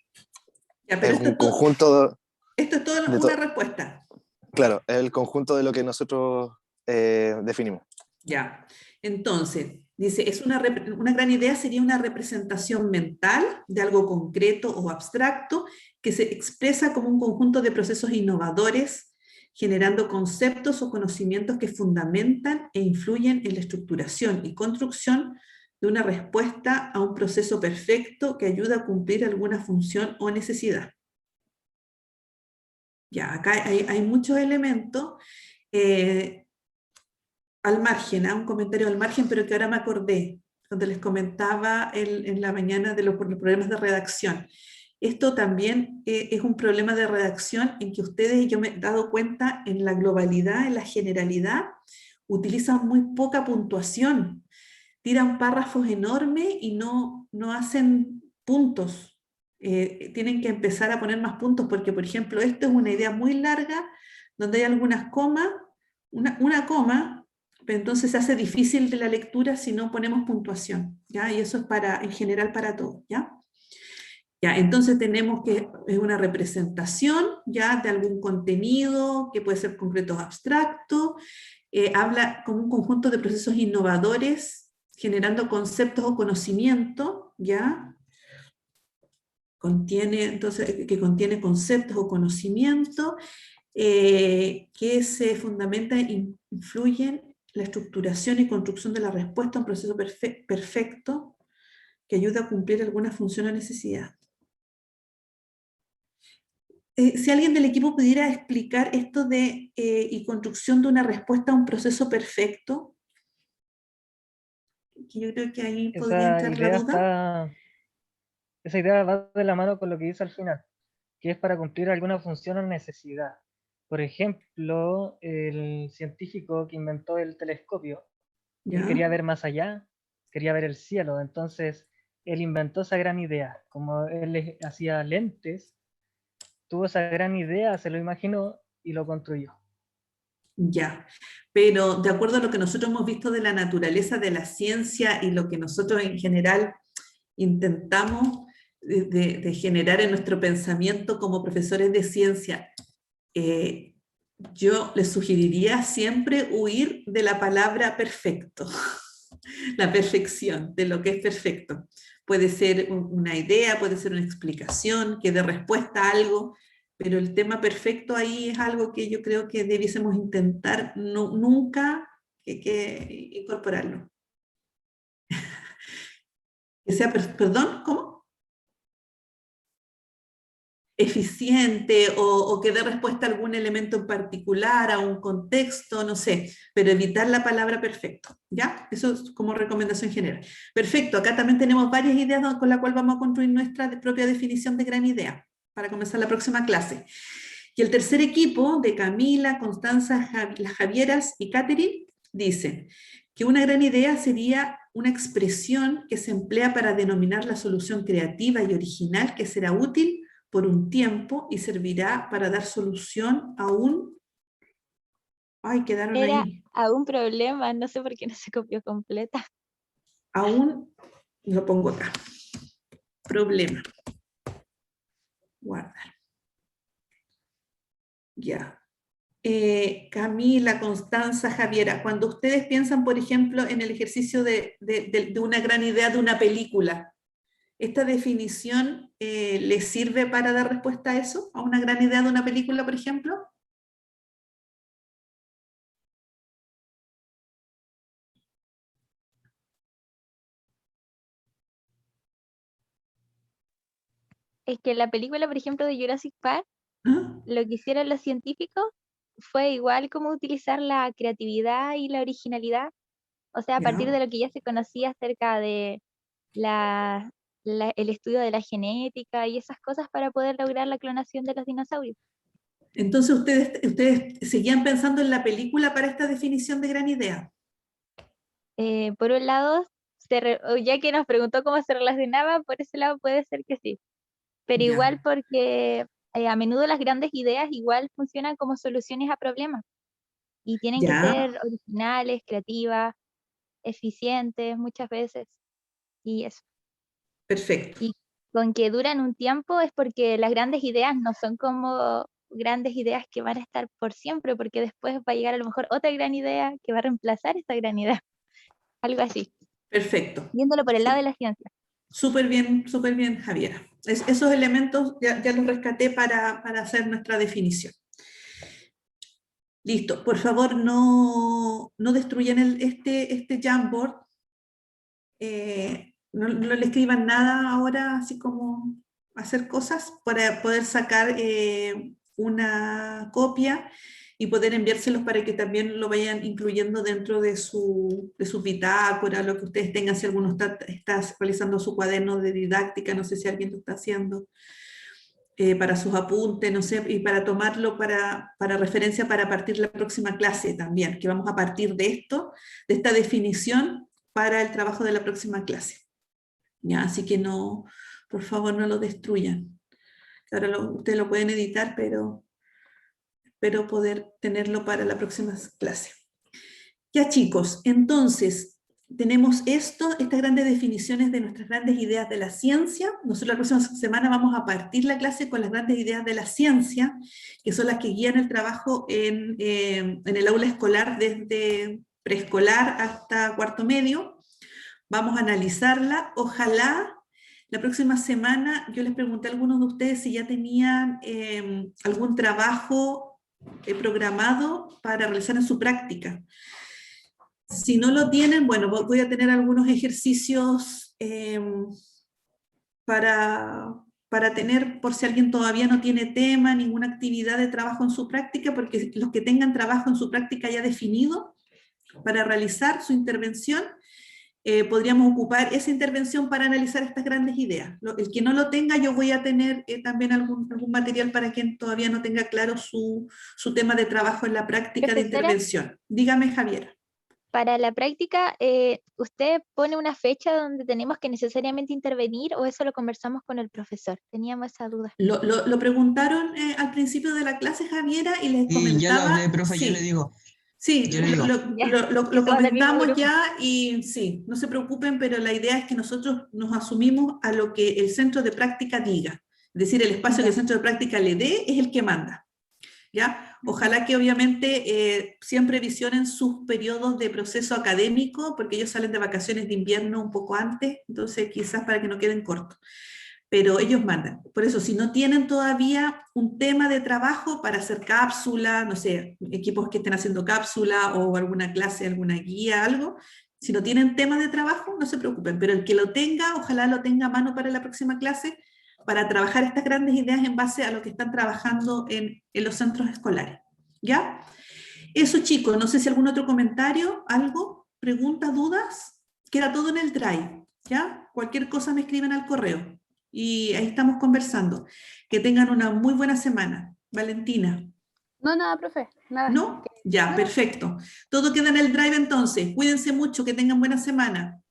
Ya, pero es un conjunto... Esto es toda una respuesta. Claro, es el conjunto de lo que nosotros definimos. Ya, entonces, dice, una gran idea sería una representación mental de algo concreto o abstracto que se expresa como un conjunto de procesos innovadores, generando conceptos o conocimientos que fundamentan e influyen en la estructuración y construcción de una respuesta a un proceso perfecto que ayuda a cumplir alguna función o necesidad. Ya, acá hay muchos elementos al margen, un comentario al margen, pero que ahora me acordé, cuando les comentaba en la mañana de los problemas de redacción. Esto también es un problema de redacción en que ustedes, y yo me he dado cuenta, en la globalidad, en la generalidad, utilizan muy poca puntuación. Tiran párrafos enormes y no hacen puntos. Tienen que empezar a poner más puntos porque, por ejemplo, esto es una idea muy larga donde hay algunas comas, una coma, pero entonces se hace difícil de la lectura si no ponemos puntuación, ¿ya? Y eso es en general para todos, ¿ya? Ya, entonces tenemos que es una representación ya de algún contenido que puede ser concreto o abstracto, habla como un conjunto de procesos innovadores generando conceptos o conocimiento, ¿ya? Que contiene conceptos o conocimiento que se fundamentan, influyen la estructuración y construcción de la respuesta a un proceso perfecto que ayuda a cumplir alguna función o necesidad. Si alguien del equipo pudiera explicar esto de y construcción de una respuesta a un proceso perfecto, que yo creo que ahí podría entrar la duda. Esa idea va de la mano con lo que dice al final, que es para cumplir alguna función o necesidad. Por ejemplo, el científico que inventó el telescopio, él quería ver más allá, quería ver el cielo, entonces él inventó esa gran idea. Como él hacía lentes, tuvo esa gran idea, se lo imaginó y lo construyó. Ya, pero de acuerdo a lo que nosotros hemos visto de la naturaleza de la ciencia y lo que nosotros en general intentamos de generar en nuestro pensamiento como profesores de ciencia, yo les sugeriría siempre huir de la palabra perfecto, la perfección, de lo que es perfecto. Puede ser una idea, puede ser una explicación que dé respuesta a algo, pero el tema perfecto ahí es algo que yo creo que debiésemos intentar nunca que incorporarlo. Que sea, perdón, ¿cómo? Eficiente o que dé respuesta a algún elemento en particular, a un contexto, no sé, pero evitar la palabra perfecto, ¿ya? Eso es como recomendación general. Perfecto, acá también tenemos varias ideas con las cuales vamos a construir nuestra propia definición de gran idea para comenzar la próxima clase. Y el tercer equipo de Camila, Constanza, las Javieras y Catherine dicen que una gran idea sería una expresión que se emplea para denominar la solución creativa y original que será útil por un tiempo y servirá para dar solución a un... Ay, quedaron Era ahí. a un problema, no sé por qué no se copió completa. A un... Lo pongo acá. Problema. Guardar. Ya. Camila, Constanza, Javiera, cuando ustedes piensan, por ejemplo, en el ejercicio de una gran idea de una película, ¿esta definición les sirve para dar respuesta a eso? ¿A una gran idea de una película, por ejemplo? Es que la película, por ejemplo, de Jurassic Park, ¿Ah? lo que hicieron los científicos fue igual como utilizar la creatividad y la originalidad, o sea, a partir de lo que ya se conocía acerca de el estudio de la genética y esas cosas para poder lograr la clonación de los dinosaurios. Entonces, ¿ustedes seguían pensando en la película para esta definición de gran idea? Por un lado, ya que nos preguntó cómo se relacionaba, por ese lado puede ser que sí, pero Ya. igual porque a menudo las grandes ideas igual funcionan como soluciones a problemas y tienen que Ya, ser originales, creativas, eficientes muchas veces y eso. perfecto. Y con que duran un tiempo es porque las grandes ideas no son como grandes ideas que van a estar por siempre, porque después va a llegar a lo mejor otra gran idea que va a reemplazar esta gran idea. Algo así, Perfecto. viéndolo por el lado de la ciencia. Súper bien, Javiera. Esos elementos ya los rescaté para hacer nuestra definición. Listo. Por favor, no destruyan este Jamboard. No le escriban nada ahora, así como hacer cosas para poder sacar una copia y poder enviárselos para que también lo vayan incluyendo dentro de su bitácora, lo que ustedes tengan, si alguno está realizando su cuaderno de didáctica, no sé si alguien lo está haciendo, para sus apuntes, no sé, y para tomarlo para referencia para partir la próxima clase también, que vamos a partir de esto, de esta definición para el trabajo de la próxima clase. ¿Ya? Así que no, por favor, no lo destruyan. Ahora ustedes lo pueden editar, pero espero poder tenerlo para la próxima clase. Ya chicos, entonces tenemos estas grandes definiciones de nuestras grandes ideas de la ciencia. Nosotros la próxima semana vamos a partir la clase con las grandes ideas de la ciencia, que son las que guían el trabajo en el aula escolar desde preescolar hasta cuarto medio. Vamos a analizarla. Ojalá la próxima semana, yo les pregunté a algunos de ustedes si ya tenían algún trabajo programado para realizar en su práctica. Si no lo tienen, bueno, voy a tener algunos ejercicios para tener, por si alguien todavía no tiene tema, ninguna actividad de trabajo en su práctica, porque los que tengan trabajo en su práctica ya definido para realizar su intervención, podríamos ocupar esa intervención para analizar estas grandes ideas. El que no lo tenga, yo voy a tener también algún material para quien todavía no tenga claro su tema de trabajo en la práctica de intervención. Dígame, Javiera. Para la práctica, ¿usted pone una fecha donde tenemos que necesariamente intervenir o eso lo conversamos con el profesor? Teníamos esa duda. Lo preguntaron al principio de la clase, Javiera, y les comentaba... ya lo hablé, profe, sí. yo le digo. Sí, lo comentamos ya y sí, no se preocupen, pero la idea es que nosotros nos asumimos a lo que el centro de práctica diga. Es decir, el espacio que el centro de práctica le dé es el que manda. ¿Ya? Ojalá que obviamente siempre visionen sus periodos de proceso académico, porque ellos salen de vacaciones de invierno un poco antes, entonces quizás para que no queden cortos. Pero ellos mandan. Por eso, si no tienen todavía un tema de trabajo para hacer cápsula, no sé, equipos que estén haciendo cápsula o alguna clase, alguna guía, algo, si no tienen tema de trabajo, no se preocupen, pero el que lo tenga, ojalá lo tenga a mano para la próxima clase, para trabajar estas grandes ideas en base a lo que están trabajando en los centros escolares. ¿Ya? Eso, chicos, no sé si algún otro comentario, algo, preguntas, dudas, queda todo en el Drive, ¿ya? Cualquier cosa me escriben al correo y ahí estamos conversando. Que tengan una muy buena semana. Valentina. No, nada, profe, nada. ¿No? Ya, perfecto. Todo queda en el Drive entonces. Cuídense mucho, que tengan buena semana.